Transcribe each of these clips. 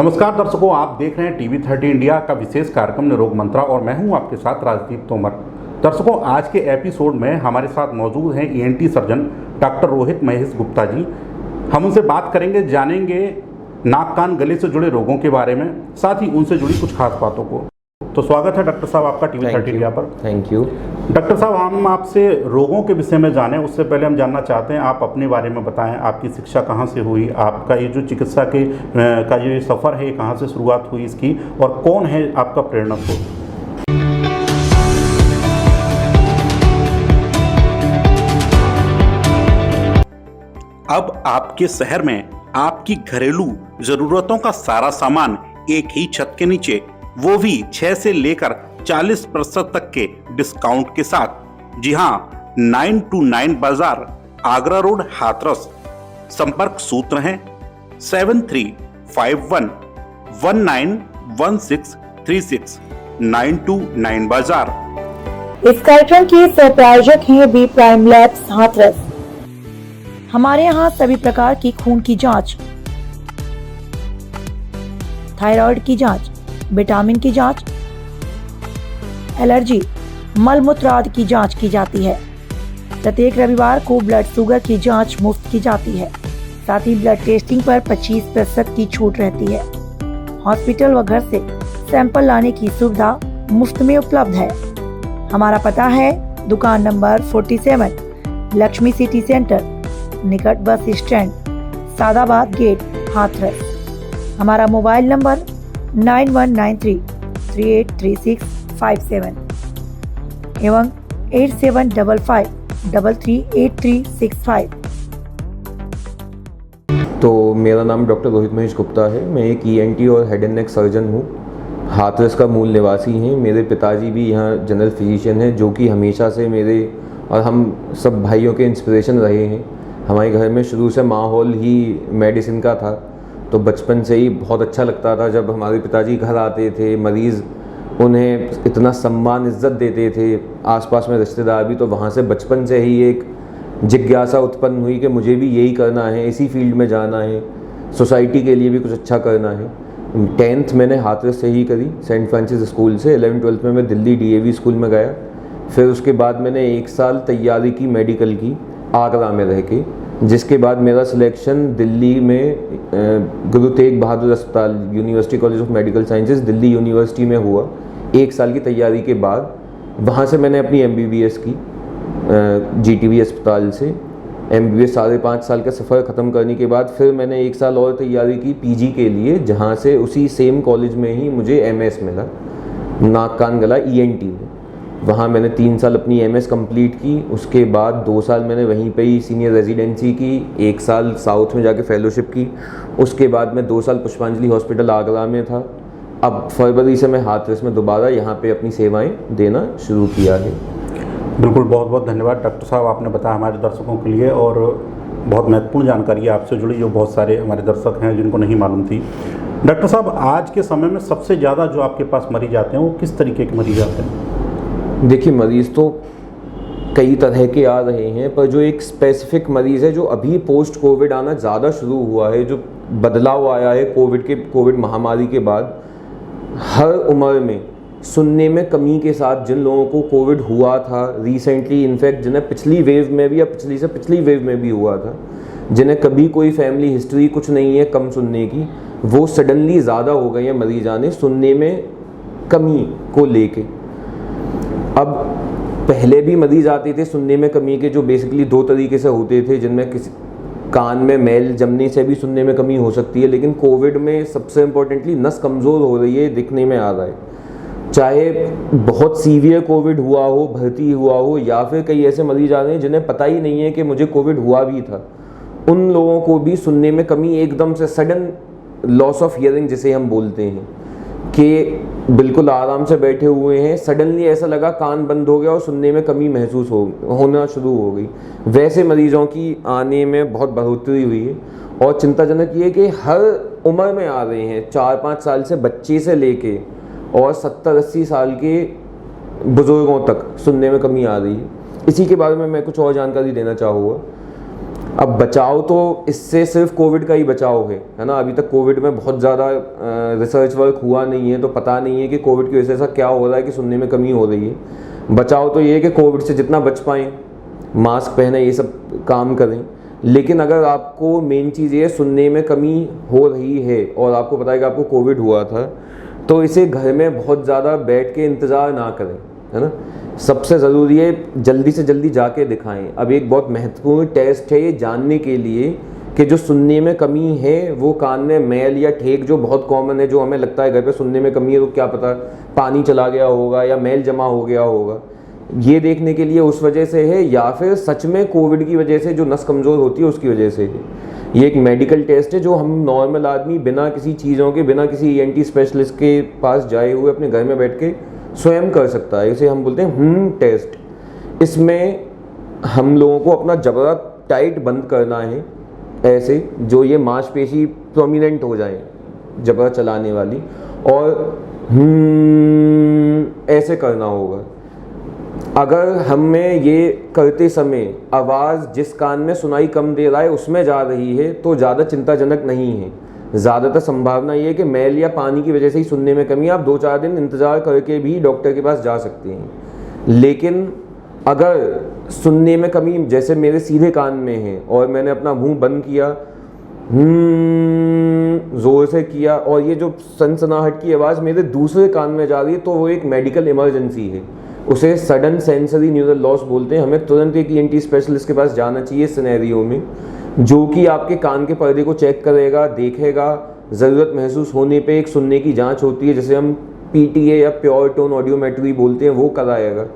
नमस्कार दर्शकों, आप देख रहे हैं टीवी 30 इंडिया का विशेष कार्यक्रम निरोग मंत्रा और मैं हूं आपके साथ राजदीप तोमर। दर्शकों, आज के एपिसोड में हमारे साथ मौजूद हैं ENT surgeon doctor Rohit Mahesh Gupta ji. हम उनसे बात करेंगे, जानेंगे नाक कान गले से जुड़े रोगों के बारे में, साथ ही उनसे जुड़ी कुछ खास बातों को। तो स्वागत है डॉक्टर साहब आपका टीवी 30 इंडिया पर। थैंक यू डॉक्टर साहब, हम आपसे रोगों के विषय में जानें उससे पहले हम जानना चाहते हैं आप अपने बारे में बताएं। आपकी शिक्षा कहाँ से हुई, आपका ये जो चिकित्सा के का ये सफ़र है, कहाँ से शुरुआत हुई इसकी, और कौन है आपका प्रेरणा स्रोत? अब आपके शहर में आपकी घरेलू जरूरतों का सारा सामान एक ही छत के नीचे, वो भी 6 से लेकर 40% तक के डिस्काउंट के साथ। जी हाँ, 929 बाजार, आगरा रोड, हाथरस। संपर्क सूत्र हैं 7351191636 929 बाजार। इस कार्यक्रम के सहप्रायोजक हैं बी प्राइम लैब्स हाथरस। हमारे यहाँ सभी प्रकार की खून की जांच, थायराइड की जांच, विटामिन की जांच, एलर्जी, मल मूत्र आदि की जांच की जाती है। प्रत्येक रविवार को ब्लड शुगर की जांच मुफ्त की जाती है। साथ ही ब्लड टेस्टिंग पर 25% की छूट रहती है। हॉस्पिटल व घर से सैंपल लाने की सुविधा मुफ्त में उपलब्ध है। हमारा पता है दुकान नंबर 47, लक्ष्मी सिटी सेंटर, निकट bus stand, Sadabad gate, Hathras. हमारा मोबाइल नंबर 9193383657 एवं 8755338365। तो मेरा नाम डॉक्टर रोहित महेश गुप्ता है। मैं एक ईएनटी और हेड एंड नेक सर्जन हूँ। हाथरस का मूल निवासी हैं। मेरे पिताजी भी यहाँ जनरल फिजिशियन हैं, जो कि हमेशा से मेरे और हम सब भाइयों के इंस्पिरेशन रहे हैं। हमारे घर में शुरू से माहौल ही मेडिसिन का था, तो बचपन से ही बहुत अच्छा लगता था जब हमारे पिताजी घर आते थे। मरीज़ उन्हें इतना सम्मान इज्जत देते थे, आसपास में रिश्तेदार भी। तो वहाँ से बचपन से ही एक जिज्ञासा उत्पन्न हुई कि मुझे भी यही करना है, इसी फील्ड में जाना है, सोसाइटी के लिए भी कुछ अच्छा करना है। 10th मैंने हाथरस से ही करी, सेंट फ्रांसिस स्कूल से। 11th-12th में मैं दिल्ली DAV स्कूल में गया। फिर उसके बाद मैंने 1 साल तैयारी की मेडिकल की आगरा में रह के, जिसके बाद मेरा सिलेक्शन दिल्ली में गुरु तेग बहादुर अस्पताल, university college of medical sciences, Delhi university में हुआ। 1 साल की तैयारी के बाद वहाँ से मैंने अपनी MBBS की GTB अस्पताल से। MBBS 5.5 साल का सफ़र ख़त्म करने के बाद फिर मैंने 1 साल और तैयारी की PG के लिए, जहाँ से उसी सेम कॉलेज में ही मुझे MS मिला, नाक कान गला ENT में। वहाँ मैंने 3 साल अपनी MS कंप्लीट की। उसके बाद 2 साल मैंने वहीं पे ही सीनियर रेजिडेंसी की, 1 साल साउथ में जाके फेलोशिप की। उसके बाद मैं 2 साल पुष्पांजलि हॉस्पिटल आगरा में था। अब फरवरी से मैं हाथरस में दोबारा यहाँ पे अपनी सेवाएं देना शुरू किया है। बिल्कुल, बहुत बहुत धन्यवाद डॉक्टर साहब, आपने बताया हमारे दर्शकों के लिए, और बहुत महत्वपूर्ण जानकारी आपसे जुड़ी जो बहुत सारे हमारे दर्शक हैं जिनको नहीं मालूम थी। डॉक्टर साहब, आज के समय में सबसे ज़्यादा जो आपके पास मरीज आते हैं वो किस तरीके के मरीज आते हैं? देखिए, मरीज़ तो कई तरह के आ रहे हैं, पर जो एक स्पेसिफिक मरीज़ है जो अभी पोस्ट कोविड आना ज़्यादा शुरू हुआ है, जो बदलाव आया है कोविड महामारी के बाद, हर उम्र में सुनने में कमी के साथ जिन लोगों को कोविड हुआ था रिसेंटली, इनफैक्ट जिन्हें पिछली वेव में भी या पिछली से पिछली वेव में भी हुआ था, जिन्हें कभी कोई फैमिली हिस्ट्री कुछ नहीं है कम सुनने की, वो सडनली ज़्यादा हो गए हैं मरीज आने सुनने में कमी को लेके। अब पहले भी मरीज आते थे सुनने में कमी के, जो बेसिकली 2 तरीके से होते थे, जिनमें किसी कान में मैल जमने से भी सुनने में कमी हो सकती है। लेकिन कोविड में सबसे इम्पोर्टेंटली नस कमज़ोर हो रही है, दिखने में आ रहा है। चाहे बहुत सीवियर कोविड हुआ हो, भर्ती हुआ हो, या फिर कई ऐसे मरीज आ रहे हैं जिन्हें पता ही नहीं है कि मुझे कोविड हुआ भी था, उन लोगों को भी सुनने में कमी, एकदम से सडन लॉस ऑफ हियरिंग जिसे हम बोलते हैं, कि बिल्कुल आराम से बैठे हुए हैं, सडनली ऐसा लगा कान बंद हो गया और सुनने में कमी महसूस होना शुरू हो गई। वैसे मरीजों की आने में बहुत बढ़ोतरी हुई है। और चिंताजनक ये कि हर उम्र में आ रहे हैं, 4-5 साल से बच्चे से लेके और 70-80 साल के बुजुर्गों तक सुनने में कमी आ रही है। इसी के बारे में मैं कुछ और जानकारी देना चाहूँगा। अब बचाव तो इससे सिर्फ कोविड का ही बचाव है ना। अभी तक कोविड में बहुत ज़्यादा रिसर्च वर्क हुआ नहीं है, तो पता नहीं है कि कोविड की वजह से ऐसा क्या हो रहा है कि सुनने में कमी हो रही है। बचाव तो ये है कि कोविड से जितना बच पाएँ, मास्क पहने, ये सब काम करें। लेकिन अगर आपको मेन चीज़ ये सुनने में कमी हो रही है और आपको पता है कि आपको कोविड हुआ था, तो इसे घर में बहुत ज़्यादा बैठ के इंतज़ार ना करें, है ना। सबसे ज़रूरी है जल्दी से जल्दी जाके दिखाएं। अब एक बहुत महत्वपूर्ण टेस्ट है ये जानने के लिए कि जो सुनने में कमी है वो कान में मैल या ठेक, जो बहुत कॉमन है, जो हमें लगता है घर पे सुनने में कमी है तो क्या पता पानी चला गया होगा या मैल जमा हो गया होगा, ये देखने के लिए उस वजह से है, या फिर सच में कोविड की वजह से जो नस कमज़ोर होती है उसकी वजह से है। ये एक मेडिकल टेस्ट है जो हम नॉर्मल आदमी बिना किसी चीज़ों के, बिना किसी ENT स्पेशलिस्ट के पास जाए हुए अपने घर में बैठ के स्वयं कर सकता है। इसे हम बोलते हैं टेस्ट। इसमें हम लोगों को अपना जबड़ा टाइट बंद करना है, ऐसे जो ये मांसपेशी प्रोमिनेंट हो जाए जबड़ा चलाने वाली, और ऐसे करना होगा। अगर हमें ये करते समय आवाज़ जिस कान में सुनाई कम दे रहा है उसमें जा रही है तो ज़्यादा चिंताजनक नहीं है। ज़्यादातर संभावना ये है कि मैल या पानी की वजह से ही सुनने में कमी, आप 2-4 दिन इंतज़ार करके भी डॉक्टर के पास जा सकते हैं। लेकिन अगर सुनने में कमी जैसे मेरे सीधे कान में है और मैंने अपना मुंह बंद किया, ज़ोर से किया, और ये जो सनसनाहट की आवाज़ मेरे दूसरे कान में जा रही है, तो वो एक मेडिकल इमरजेंसी है। उसे सडन सेंसरी न्यूरल लॉस बोलते हैं। हमें तुरंत एक ENT स्पेशलिस्ट के पास जाना चाहिए इस सिनेरियो में, जो कि आपके कान के पर्दे को चेक करेगा, देखेगा, ज़रूरत महसूस होने पे एक सुनने की जांच होती है जिसे हम PTA या प्योर टोन ऑडियोमेट्री बोलते हैं, वो कराएगा।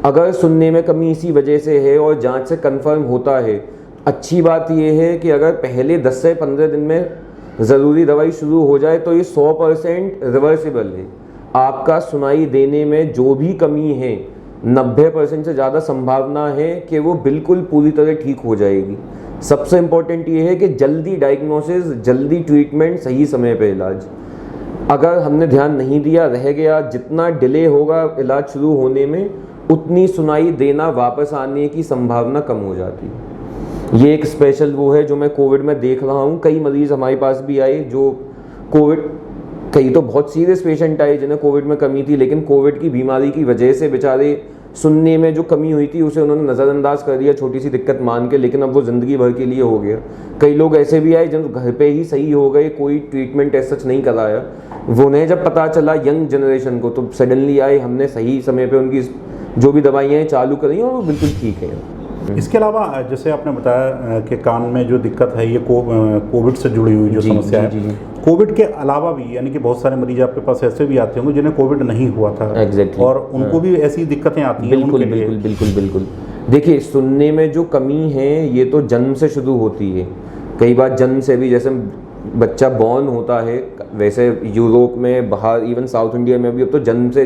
अगर सुनने में कमी इसी वजह से है और जांच से कंफर्म होता है, अच्छी बात यह है कि अगर पहले 10 से 15 दिन में ज़रूरी दवाई शुरू हो जाए तो ये 100% रिवर्सिबल है। आपका सुनाई देने में जो भी कमी है 90% से ज़्यादा संभावना है कि वो बिल्कुल पूरी तरह ठीक हो जाएगी। सबसे इम्पोर्टेंट ये है कि जल्दी डायग्नोसिस, जल्दी ट्रीटमेंट, सही समय पे इलाज। अगर हमने ध्यान नहीं दिया, रह गया, जितना डिले होगा इलाज शुरू होने में उतनी सुनाई देना वापस आने की संभावना कम हो जाती है। ये एक स्पेशल वो है जो मैं कोविड में देख रहा हूँ। कई मरीज़ हमारे पास भी आए जो कोविड, कई तो बहुत सीरियस पेशेंट आए जिन्हें कोविड में कमी थी, लेकिन कोविड की बीमारी की वजह से बेचारे सुनने में जो कमी हुई थी उसे उन्होंने नज़रअंदाज कर दिया, छोटी सी दिक्कत मान के, लेकिन अब वो ज़िंदगी भर के लिए हो गया। कई लोग ऐसे भी आए जिन घर पे ही सही हो गए, कोई ट्रीटमेंट ऐसा सच नहीं कराया। वो उन्हें जब पता चला यंग जनरेशन को, तो सडनली आए, हमने सही समय पे उनकी जो भी दवाइयाँ चालू करी और वो बिल्कुल ठीक है। इसके अलावा जैसे आपने बताया कि कान में जो दिक्कत है ये कोविड से जुड़ी हुई जो समस्या है, कोविड के अलावा भी यानी कि बहुत सारे मरीज आपके पास ऐसे भी आते होंगे जिन्हें कोविड नहीं हुआ था। Exactly. और उनको भी ऐसी दिक्कतें आती हैं। बिल्कुल बिल्कुल बिल्कुल बिल्कुल। देखिए, सुनने में जो कमी है ये तो जन्म से शुरू होती है। कई बार जन्म से भी, जैसे बच्चा बॉर्न होता है, वैसे यूरोप में, बाहर इवन साउथ इंडिया में भी अब तो जन्म से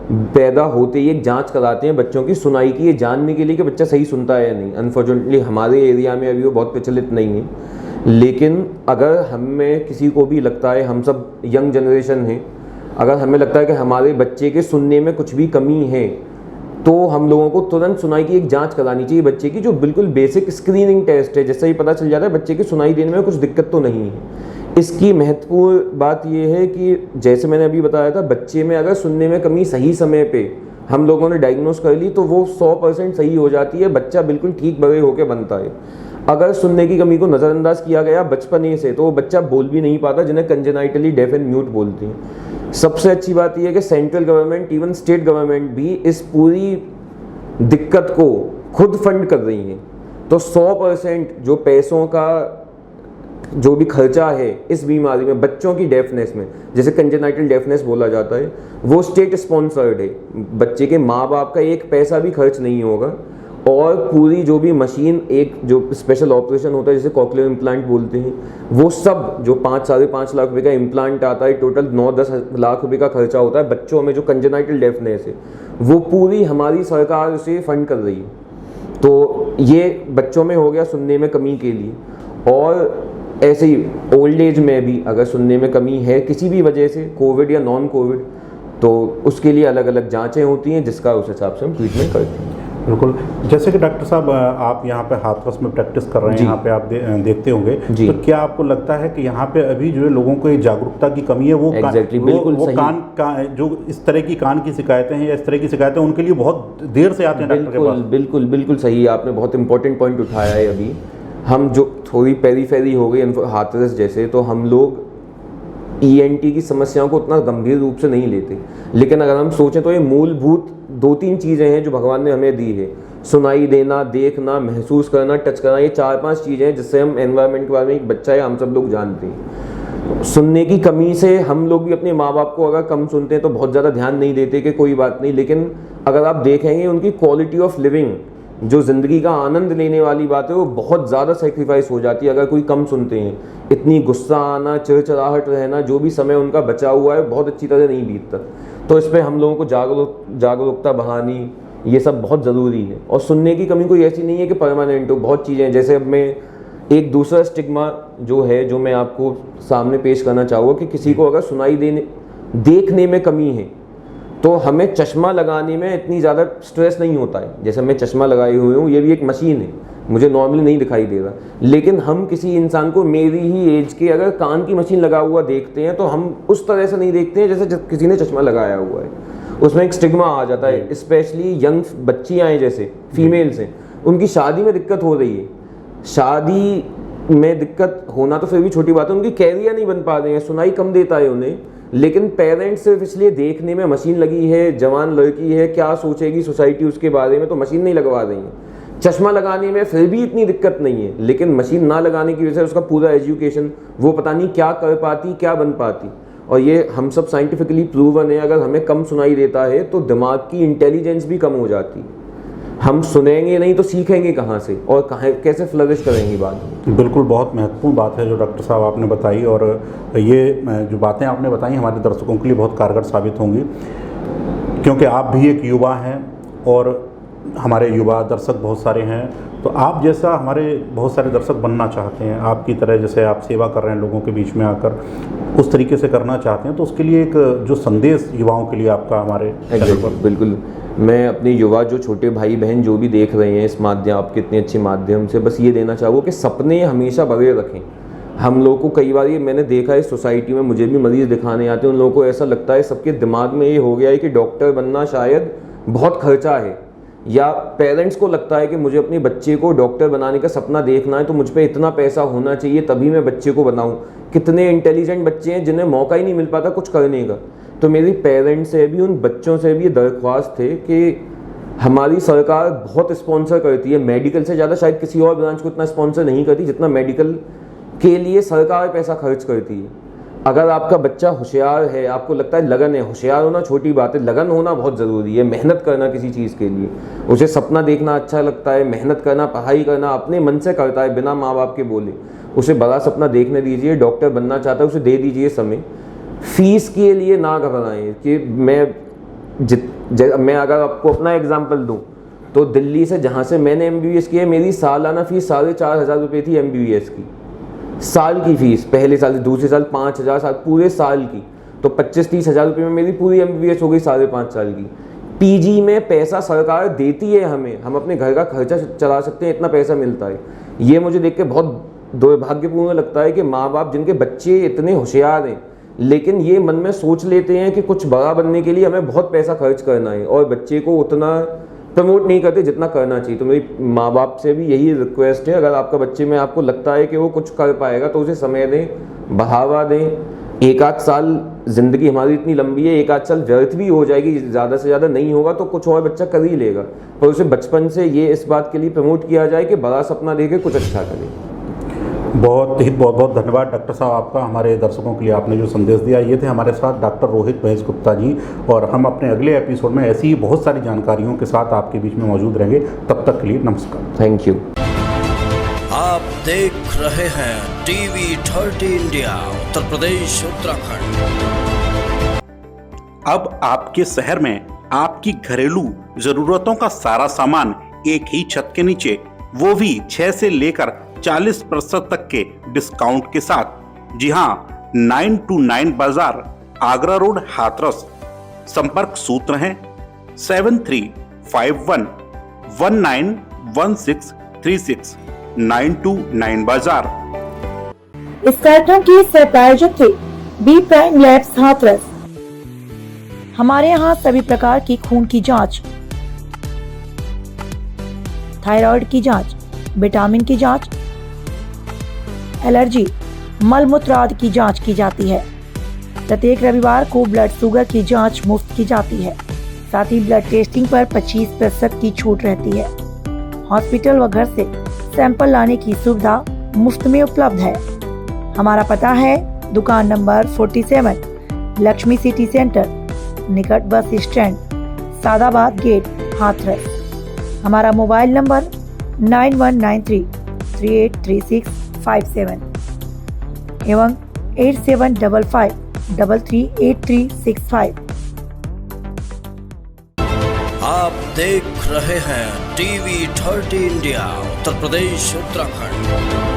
पैदा होते ही एक जांच कराते हैं बच्चों की सुनाई की, ये जानने के लिए कि बच्चा सही सुनता है या नहीं। अनफॉर्चुनेटली हमारे एरिया में अभी वो बहुत प्रचलित नहीं है, लेकिन अगर हमें किसी को भी लगता है, हम सब यंग जनरेशन हैं, अगर हमें लगता है कि हमारे बच्चे के सुनने में कुछ भी कमी है तो हम लोगों को तुरंत सुनाई की एक जांच करानी चाहिए बच्चे की, जो बिल्कुल बेसिक स्क्रीनिंग टेस्ट है, जिससे ही पता चल जाता है बच्चे की सुनाई देने में कुछ दिक्कत तो नहीं है। इसकी महत्वपूर्ण बात यह है कि जैसे मैंने अभी बताया था, बच्चे में अगर सुनने में कमी सही समय पे हम लोगों ने डायग्नोस कर ली तो वो 100% सही हो जाती है, बच्चा बिल्कुल ठीक बड़े होकर बनता है। अगर सुनने की कमी को नज़रअंदाज किया गया बचपन से तो वो बच्चा बोल भी नहीं पाता, जिन्हें कंजेनाइटली डेफ एंड म्यूट बोलते हैं। सबसे अच्छी बात यह है कि central government, even state government भी इस पूरी दिक्कत को खुद फंड कर रही है। तो 100% जो पैसों का जो भी खर्चा है इस बीमारी में, बच्चों की डेफनेस में, जैसे कंजेनाइटल डेफनेस बोला जाता है, वो स्टेट स्पॉन्सर्ड है। बच्चे के माँ बाप का एक पैसा भी खर्च नहीं होगा, और पूरी जो भी मशीन, एक जो स्पेशल ऑपरेशन होता है जिसे कॉक्लियर इम्प्लांट बोलते हैं, वो सब जो 5-5.5 लाख रुपए का इम्प्लांट आता है, टोटल 9-10 लाख रुपए का खर्चा होता है बच्चों में जो कंजेनाइटल डेफनेस है, वो पूरी हमारी सरकार उसे फंड कर रही है। तो ये बच्चों में हो गया सुनने में कमी के लिए। और ऐसे ही ओल्ड एज में भी अगर सुनने में कमी है किसी भी वजह से, कोविड या नॉन कोविड, तो उसके लिए अलग अलग जांचें होती हैं जिसका उस हिसाब से हम ट्रीटमेंट करते हैं। बिल्कुल। जैसे कि डॉक्टर साहब आप यहाँ पे हाथरस में प्रैक्टिस कर रहे हैं, जी। यहाँ पे आप देखते होंगे, जी। तो क्या आपको लगता है कि यहाँ पे अभी जो है लोगों को ये जागरूकता की कमी है, वो Exactly, बिल्कुल वो सही। कान का जो इस तरह की कान की शिकायतें हैं या इस तरह की शिकायतें उनके लिए बहुत देर से आते हैं डॉक्टर के बिल्कुल पास? बिल्कुल बिल्कुल सही, आपने बहुत इंपॉर्टेंट पॉइंट उठाया है। अभी हम जो थोड़ी पेरीफेरी हो गई हाथरस जैसे, तो हम लोग ईएनटी की समस्याओं को उतना गंभीर रूप से नहीं लेते, लेकिन अगर हम सोचें तो ये मूलभूत 2-3 चीज़ें हैं जो भगवान ने हमें दी है। सुनाई देना, देखना, महसूस करना, टच करना, ये 4-5 चीज़ें हैं जिससे हम एनवायरनमेंट के बारे में, एक बच्चा है, हम सब लोग जानते हैं। सुनने की कमी से हम लोग भी अपने माँ बाप को अगर कम सुनते हैं तो बहुत ज़्यादा ध्यान नहीं देते कि कोई बात नहीं, लेकिन अगर आप देखेंगे उनकी क्वालिटी ऑफ लिविंग, जो ज़िंदगी का आनंद लेने वाली बात है, वो बहुत ज़्यादा सेक्रीफाइस हो जाती है अगर कोई कम सुनते हैं। इतनी गुस्सा आना, चिड़चिड़ाहट रहना, जो भी समय उनका बचा हुआ है बहुत अच्छी तरह नहीं बीतता। तो इस पर हम लोगों को जागरूकता बढ़ानी, ये सब बहुत ज़रूरी है। और सुनने की कमी कोई ऐसी नहीं है कि परमानेंट हो, बहुत चीज़ें हैं। जैसे अब मैं एक दूसरा स्टिग्मा जो है, जो मैं आपको सामने पेश करना चाहूँगा, कि किसी को अगर देखने में कमी है तो हमें चश्मा लगाने में इतनी ज़्यादा स्ट्रेस नहीं होता है। जैसे मैं चश्मा लगाए हुए हूँ, ये भी एक मशीन है, मुझे नॉर्मली नहीं दिखाई दे रहा, लेकिन हम किसी इंसान को मेरी ही एज के अगर कान की मशीन लगा हुआ देखते हैं तो हम उस तरह से नहीं देखते हैं जैसे किसी ने चश्मा लगाया हुआ है। उसमें एक स्टिग्मा आ जाता है। स्पेशली यंग बच्चियाँ हैं, जैसे फीमेल्स हैं, उनकी शादी में दिक्कत हो रही है। शादी में दिक्कत होना तो फिर भी छोटी बात है, उनकी कैरियर नहीं बन पा रहे हैं, सुनाई कम देता है उन्हें, लेकिन पेरेंट्स सिर्फ इसलिए देखने में, मशीन लगी है, जवान लड़की है, क्या सोचेगी सोसाइटी उसके बारे में, तो मशीन नहीं लगवा रही है। चश्मा लगाने में फिर भी इतनी दिक्कत नहीं है, लेकिन मशीन ना लगाने की वजह से उसका पूरा एजुकेशन, वो पता नहीं क्या कर पाती, क्या बन पाती। और ये हम सब साइंटिफिकली प्रूवन है, अगर हमें कम सुनाई देता है तो दिमाग की इंटेलिजेंस भी कम हो जाती है। हम सुनेंगे नहीं तो सीखेंगे कहाँ से, और कैसे फ्लरिश करेंगे बाद में। बिल्कुल, बहुत महत्वपूर्ण बात है जो डॉक्टर साहब आपने बताई, और ये जो बातें आपने बताई हमारे दर्शकों के लिए बहुत कारगर साबित होंगी, क्योंकि आप भी एक युवा हैं और हमारे युवा दर्शक बहुत सारे हैं। तो आप जैसा हमारे बहुत सारे दर्शक बनना चाहते हैं, आपकी तरह जैसे आप सेवा कर रहे हैं लोगों के बीच में आकर, उस तरीके से करना चाहते हैं, तो उसके लिए एक जो संदेश युवाओं के लिए आपका हमारे चैनल पर। बिल्कुल, मैं अपने युवा जो छोटे भाई बहन जो भी देख रहे हैं इस माध्यम, आपके इतने अच्छे माध्यम से, बस ये देना चाहूँ कि सपने हमेशा बड़े रखें। हम लोग को कई बार ये मैंने देखा है सोसाइटी में, मुझे भी मरीज दिखाने आते हैं, उन लोगों को ऐसा लगता है, सबके दिमाग में ये हो गया है कि डॉक्टर बनना शायद बहुत खर्चा है, या पेरेंट्स को लगता है कि मुझे अपने बच्चे को डॉक्टर बनाने का सपना देखना है तो मुझ पर इतना पैसा होना चाहिए तभी मैं बच्चे को बनाऊं। कितने इंटेलिजेंट बच्चे हैं जिन्हें मौका ही नहीं मिल पाता कुछ करने का। तो मेरी पेरेंट्स से भी, उन बच्चों से भी ये दरख्वास्त थे कि हमारी सरकार बहुत स्पॉन्सर करती है, मेडिकल से ज़्यादा शायद किसी और ब्रांच को इतना स्पॉन्सर नहीं करती जितना मेडिकल के लिए सरकार पैसा खर्च करती है। अगर आपका बच्चा होशियार है, आपको लगता है लगन है, होशियार होना छोटी बात है, लगन होना बहुत ज़रूरी है, मेहनत करना किसी चीज़ के लिए, उसे सपना देखना अच्छा लगता है, मेहनत करना, पढ़ाई करना अपने मन से करता है बिना माँ बाप के बोले, उसे बड़ा सपना देखने दीजिए। डॉक्टर बनना चाहता है, उसे दे दीजिए समय। फीस के लिए ना घबराएं कि मैं अगर आपको अपना एग्जाम्पल दूँ तो दिल्ली से, जहाँ से मैंने MBBS किया, मेरी सालाना फीस 4,500 रुपये थी MBBS की, साल की फीस, पहले साल, दूसरे साल 5,000, पूरे साल की, तो 25-30 हज़ार रुपये में मेरी पूरी MBBS हो गई 5.5 साल की। PG में पैसा सरकार देती है हमें, हम अपने घर का खर्चा चला सकते हैं, इतना पैसा मिलता है। ये मुझे देख के बहुत दुर्भाग्यपूर्ण लगता है कि माँ बाप जिनके बच्चे इतने होशियार हैं, लेकिन ये मन में सोच लेते हैं कि कुछ बड़ा बनने के लिए हमें बहुत पैसा खर्च करना है, और बच्चे को उतना प्रमोट नहीं करते जितना करना चाहिए। तो मेरी माँ बाप से भी यही रिक्वेस्ट है, अगर आपका बच्चे में आपको लगता है कि वो कुछ कर पाएगा तो उसे समय दें, बढ़ावा दें। 1-8 साल, ज़िंदगी हमारी इतनी लंबी है, 1-8 साल व्यर्थ भी हो जाएगी, ज़्यादा से ज़्यादा नहीं होगा तो कुछ और बच्चा कर ही लेगा, पर उसे बचपन से ये इस बात के लिए प्रमोट किया जाए कि बड़ा सपना देके कुछ अच्छा करे। बहुत बहुत धन्यवाद डॉक्टर साहब आपका, हमारे दर्शकों के लिए आपने जो संदेश दिया। ये थे हमारे साथ डॉक्टर रोहित महेश गुप्ता जी, और हम अपने अगले एपिसोड में ऐसी ही बहुत सारी जानकारियों के साथ आपके बीच में मौजूद रहेंगे। तब तक के लिए नमस्कार। Thank you. आप देख रहे हैं TV30 इंडिया, उत्तर प्रदेश, उत्तराखंड। अब आपके शहर में आपकी घरेलू जरूरतों का सारा सामान एक ही छत के नीचे, वो भी 6 से लेकर 40% तक के डिस्काउंट के साथ। जी हाँ, 9 to 9 बाजार, आगरा रोड, हाथरस। संपर्क सूत्र हैं 7351 191636 929 बाजार। इस कार्यक्रम के सह प्रायोजक थे बी प्राइम लैब्स हाथरस। हमारे यहाँ सभी प्रकार की खून की जांच, थायराइड की जांच, विटामिन की जांच, एलर्जी, मल मूत्र आदि की जांच की जाती है। प्रत्येक रविवार को ब्लड शुगर की जांच मुफ्त की जाती है। साथ ही ब्लड टेस्टिंग पर 25% की छूट रहती है। हॉस्पिटल व घर से सैंपल लाने की सुविधा मुफ्त में उपलब्ध है। हमारा पता है दुकान नंबर 47, लक्ष्मी सिटी सेंटर, निकट bus stand, Sadabad gate, Hathras. हमारा मोबाइल नंबर 9193383657 एवं 8755338365। आप देख रहे हैं टीवी 30 इंडिया, उत्तर प्रदेश उत्तराखंड।